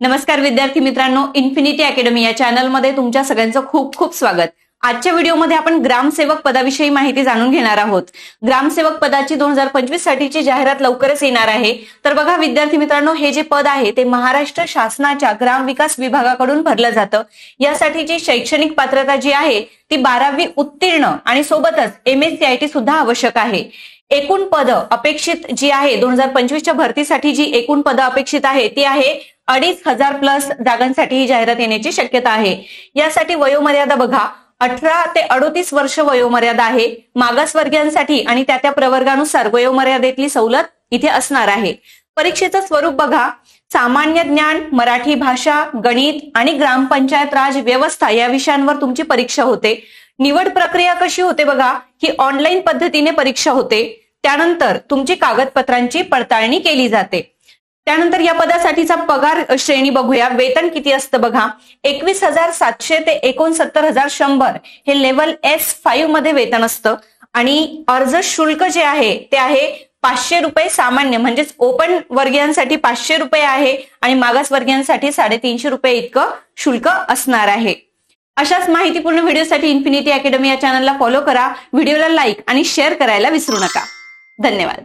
नमस्कार विद्यार्थी मित्रांनो, इन्फिनिटी अकॅडमी या चॅनलमध्ये तुमच्या सगळ्यांचं खूप खूप स्वागत। आजच्या व्हिडिओमध्ये आपण ग्रामसेवक पदाविषयी माहिती जाणून घेणार आहोत। ग्रामसेवक पदाची 2025 साठीची जाहिरात लवकरच येणार आहे। तर बघा विद्यार्थी मित्रांनो, हे जे पद आहे ते महाराष्ट्र शासनाच्या ग्रामविकास विभागाकडून भरलं जातं। यासाठीची शैक्षणिक पात्रता जी आहे ती 12वी उत्तीर्ण आणि सोबतच MSc IT सुद्धा आवश्यक आहे। एकूण पद अपेक्षित जी आहे 2025 च्या भरतीसाठी जी एकूण पद अपेक्षित आहे ती आहे 2500 प्लस जागांसाठी ही जाहिरात येण्याची शक्यता आहे। यासाठी वयोमर्यादा बघा 18 ते 38 वर्ष वयोमर्यादा आहे। मागासवर्गीयांसाठी आणि त्या प्रवर्गानुसार वयोमर्यादेतली सवलत इथे असणार आहे। परीक्षेचं स्वरूप बघा, सामान्य ज्ञान, मराठी भाषा, गणित आणि ग्रामपंचायत राज व्यवस्था या विषयांवर तुमची परीक्षा होते। निवड प्रक्रिया कशी होते बघा, की ऑनलाईन पद्धतीने परीक्षा होते। त्यानंतर तुमची कागदपत्रांची पडताळणी केली जाते। त्यानंतर या पदासाठीचा पगार श्रेणी बघूया। वेतन किती असतं बघा, 21,700 ते 69,100 हे लेवल S5 मध्ये वेतन असतं। आणि अर्ज शुल्क जे आहे ते आहे 500 रुपये सामान्य म्हणजेच ओपन वर्गीयांसाठी 500 रुपये आहे आणि मागासवर्गीयांसाठी 350 रुपये इतकं शुल्क असणार आहे। अशाच माहितीपूर्ण व्हिडिओसाठी इन्फिनिटी अकॅडमी या चॅनलला फॉलो करा। व्हिडिओला लाईक आणि शेअर करायला विसरू नका। धन्यवाद।